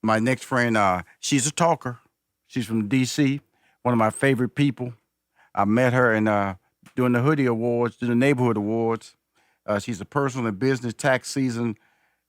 My next friend, she's a talker. She's from D.C., one of my favorite people. I met her in during the Hoodie Awards, the Neighborhood Awards. She's a personal and business tax season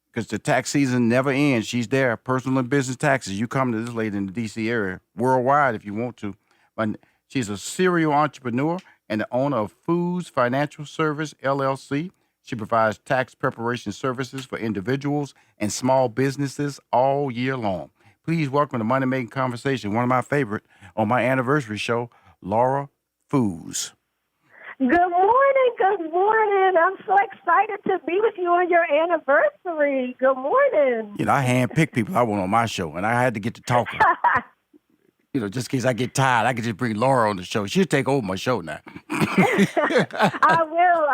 because the tax season never ends. She's there, personal and business taxes. You come to this lady in the D.C. area, worldwide if you want to. But she's a serial entrepreneur and the owner of Foos Financial Service LLC. She provides tax preparation services for individuals and small businesses all year long. Please welcome to Money Making Conversation, one of my favorite on my anniversary show, Laura Foos. Good morning. Good morning. I'm so excited to be with you on your anniversary. Good morning. You know, I handpick people I want on my show, and I had to get to talking. You know, just in case I get tired, I could just bring Laura on the show. She'll take over my show now. I will.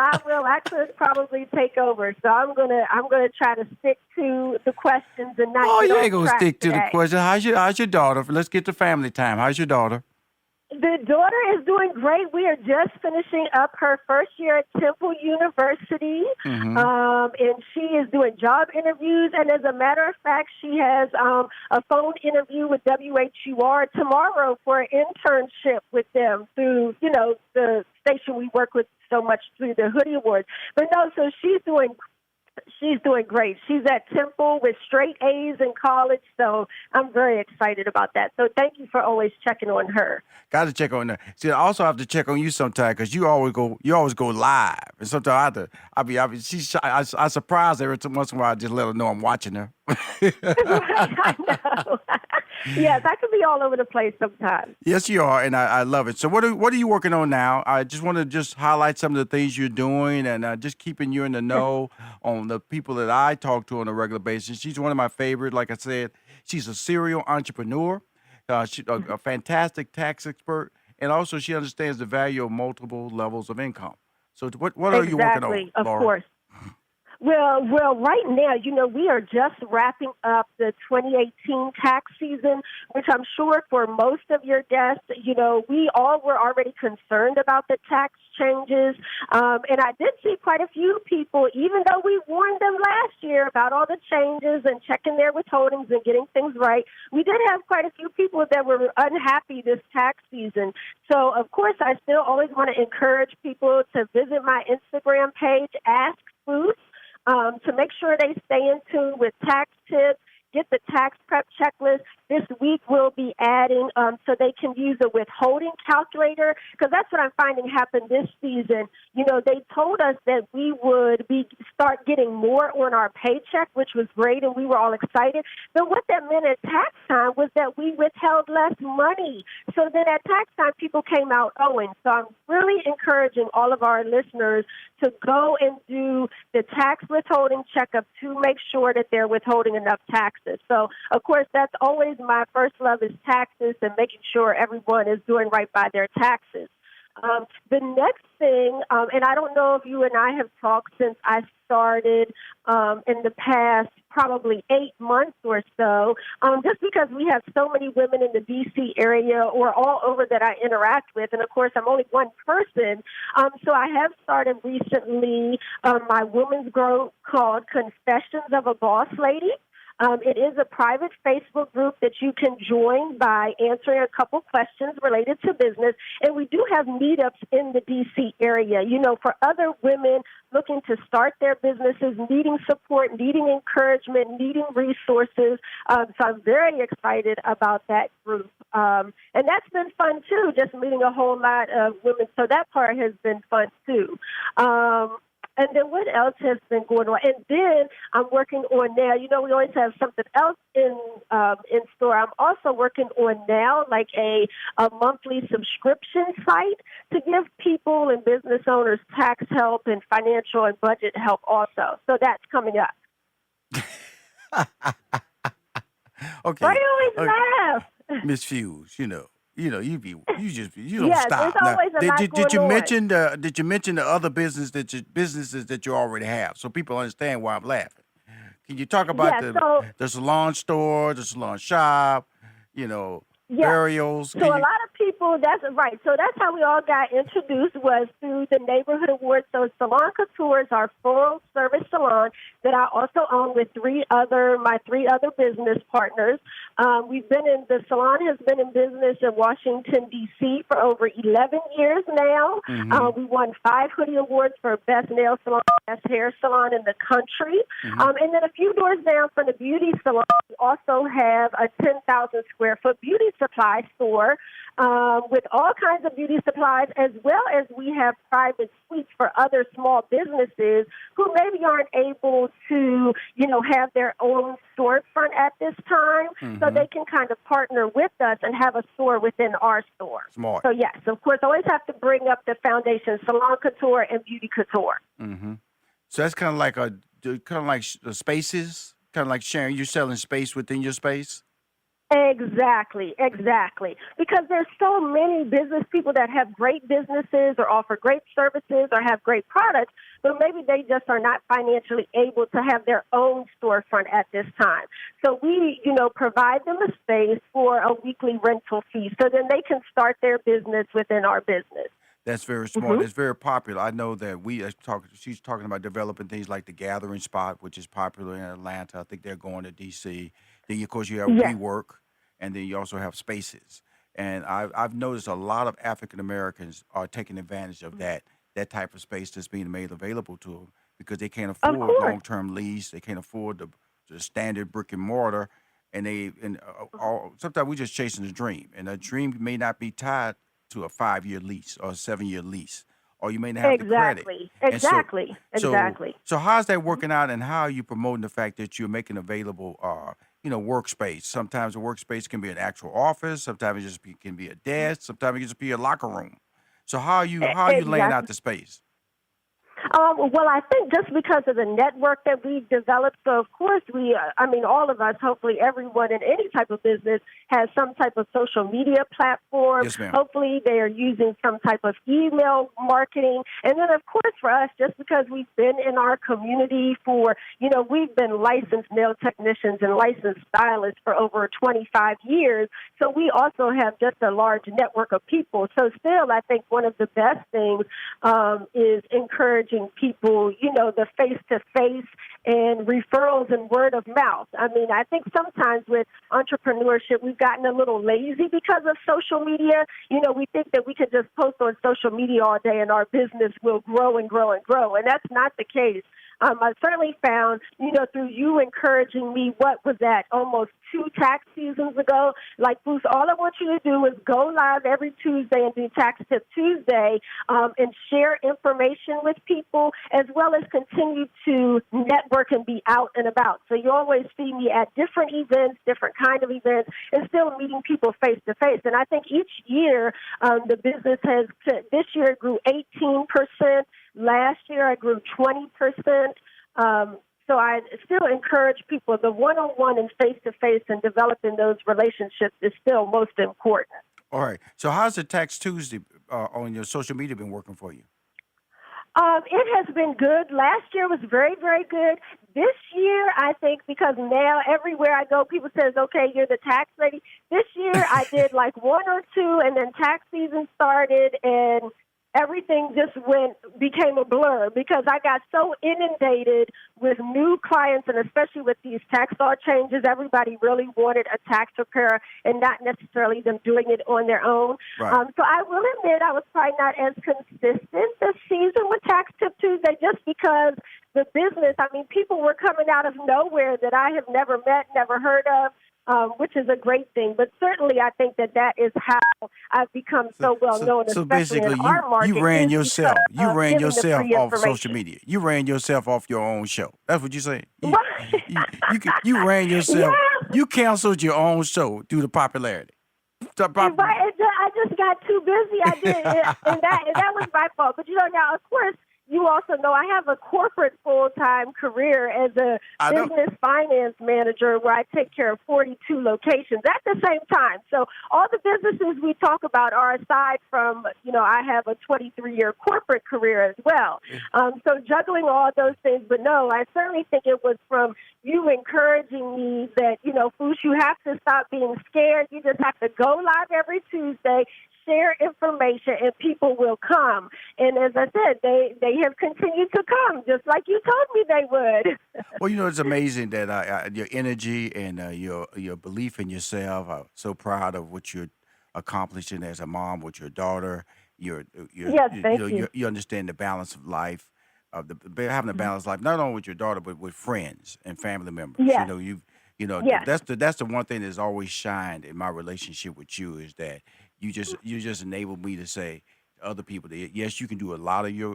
I could probably take over. So I'm gonna try to stick to the questions and not. Oh, get you off ain't gonna track stick to the today. question. How's your daughter? Let's get to family time. How's your daughter? The daughter is doing great. We are just finishing up her first year at Temple University, and she is doing job interviews. And as a matter of fact, she has a phone interview with WHUR tomorrow for an internship with them through, the station we work with so much through the Hoodie Awards. But no, so she's doing great. She's at Temple with straight A's in college, so I'm very excited about that. So thank you for always checking on her. Got to check on her. See, I also have to check on you sometime because you always go live, and sometimes I surprise her every once in a while. I just let her know I'm watching her. I know. Yes, I can be all over the place sometimes. Yes, you are, and I love it. So what are you working on now? I just want to highlight some of the things you're doing and just keeping you in the know on the people that I talk to on a regular basis. She's one of my favorite. Like I said, she's a serial entrepreneur. She's a fantastic tax expert, and also she understands the value of multiple levels of income. So what are you working on, Exactly, of Laura? course. Well, right now, we are just wrapping up the 2018 tax season, which I'm sure for most of your guests, we all were already concerned about the tax changes. And I did see quite a few people, even though we warned them last year about all the changes and checking their withholdings and getting things right, we did have quite a few people that were unhappy this tax season. So, of course, I still always want to encourage people to visit my Instagram page, Ask Foos. To make sure they stay in tune with tax tips, get the tax prep checklist. This week we'll be adding so they can use a withholding calculator, because that's what I'm finding happened this season. They told us that we would start getting more on our paycheck, which was great, and we were all excited. But what that meant at tax time was that we withheld less money. So then at tax time, people came out owing. So I'm really encouraging all of our listeners to go and do the tax withholding checkup to make sure that they're withholding enough taxes. So, of course, that's always my first love is taxes and making sure everyone is doing right by their taxes. The next thing, and I don't know if you and I have talked since I started in the past probably 8 months or so, just because we have so many women in the D.C. area or all over that I interact with. And, of course, I'm only one person. So I have started recently my women's group called Confessions of a Boss Lady. It is a private Facebook group that you can join by answering a couple questions related to business. And we do have meetups in the D.C. area, for other women looking to start their businesses, needing support, needing encouragement, needing resources. So I'm very excited about that group. And that's been fun, too, just meeting a whole lot of women. So that part has been fun, too. And then what else has been going on? And then I'm working on now, we always have something else in store. I'm also working on now like a monthly subscription site to give people and business owners tax help and financial and budget help also. So that's coming up. Okay. Why do you always laugh? Miss Foos, you don't Yes, stop. there's Now, always a lot did you going on. mention the other businesses that you already have, so people understand why I'm laughing? Can you talk about the salon store, the salon shop, Yeah. burials? So a lot of people, that's right. So that's how we all got introduced, was through the neighborhood awards. So Salon Couture is our full service salon that I also own with my three other business partners. The salon has been in business in Washington, D.C. for over 11 years now. We won 5 hoodie awards for best nail salon, best hair salon in the country. And then a few doors down from the beauty salon, we also have a 10,000 square foot beauty supply store with all kinds of beauty supplies, as well as we have private suites for other small businesses who maybe aren't able to, have their own storefront at this time. So they can kind of partner with us and have a store within our store. Smart. So yes, of course, always have to bring up the foundation, Salon Couture and Beauty Couture. So that's kind of like spaces, kind of like sharing. You're selling space within your space. Exactly. Because there's so many business people that have great businesses or offer great services or have great products, but maybe they just are not financially able to have their own storefront at this time. So we, provide them a space for a weekly rental fee so then they can start their business within our business. That's very smart. It's very popular. I know that she's talking about developing things like the Gathering Spot, which is popular in Atlanta. I think they're going to D.C. Then, of course, you have WeWork, and then you also have Spaces. And I've noticed a lot of African Americans are taking advantage of that type of space that's being made available to them because they can't afford long-term lease. They can't afford the standard brick and mortar. And sometimes we're just chasing a dream. And a dream may not be tied to a 5-year lease or a 7-year lease, or you may not have the credit. Exactly. So how's that working out, and how are you promoting the fact that you're making available, workspace? Sometimes a workspace can be an actual office. Sometimes it can be a desk. Sometimes it can just be a locker room. So how are you laying out the space? Well, I think just because of the network that we've developed, so of course all of us, hopefully everyone in any type of business has some type of social media platform. Yes, ma'am. Hopefully they are using some type of email marketing. And then, of course, for us, just because we've been in our community we've been licensed nail technicians and licensed stylists for over 25 years. So we also have just a large network of people. So still, I think one of the best things is encouraging people, the face-to-face and referrals and word of mouth. I think sometimes with entrepreneurship, we've gotten a little lazy because of social media. We think that we can just post on social media all day and our business will grow and grow and grow. And that's not the case. I certainly found, through you encouraging me, what was that, almost 2 tax seasons ago, like, Foos, all I want you to do is go live every Tuesday and do Tax Tip Tuesday and share information with people, as well as continue to network and be out and about. So you always see me at different events, different kind of events, and still meeting people face to face. And I think each year the business this year it grew 18%. Last year I grew 20%. So I still encourage people, the one-on-one and face-to-face and developing those relationships is still most important. All right. So how's the Tax Tuesday on your social media been working for you? It has been good. Last year was very, very good. This year, I think, because now everywhere I go, people says, okay, you're the tax lady. This year I did like 1 or 2, and then tax season started, and everything just became a blur because I got so inundated with new clients, and especially with these tax law changes, everybody really wanted a tax preparer and not necessarily them doing it on their own. Right. So I will admit I was probably not as consistent this season with Tax Tip Tuesday just because the business, people were coming out of nowhere that I have never met, never heard of. Which is a great thing. But certainly I think that is how I've become so well known, so especially basically in our market. you ran yourself. You ran yourself off information. social media. You ran yourself off your own show. That's what you say. You ran yourself. Yeah. You canceled your own show due to popularity. I just got too busy. I did, and that was my fault. But now, of course, you also know I have a corporate full-time career as a business finance manager where I take care of 42 locations at the same time. So all the businesses we talk about are aside from, I have a 23-year corporate career as well. So juggling all those things. But no, I certainly think it was from you encouraging me that, Foos, you have to stop being scared. You just have to go live every Tuesday, share information and people will come. And as I said, they have continued to come, just like you told me they would. Well, it's amazing that your energy and your belief in yourself. I'm so proud of what you're accomplishing as a mom with your daughter. Yes, thank you. You understand the balance of life, having a balanced life, not only with your daughter but with friends and family members. Yes, yes, That's the one thing that's always shined in my relationship with you is that you just enabled me to say to other people that yes, you can do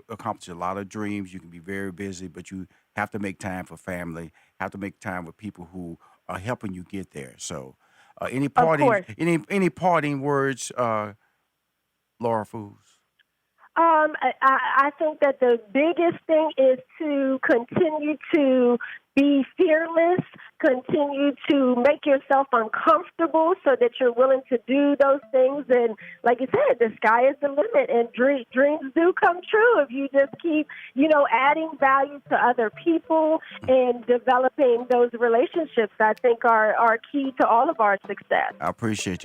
accomplish a lot of dreams. You can be very busy, but you have to make time for family. Have to make time with people who are helping you get there. So, of course. any parting words, Laura Foos? I think that the biggest thing is to continue to be fearless, continue to make yourself uncomfortable so that you're willing to do those things. And like you said, the sky is the limit, and dreams do come true if you just keep, adding value to other people and developing those relationships. I think are key to all of our success. I appreciate you.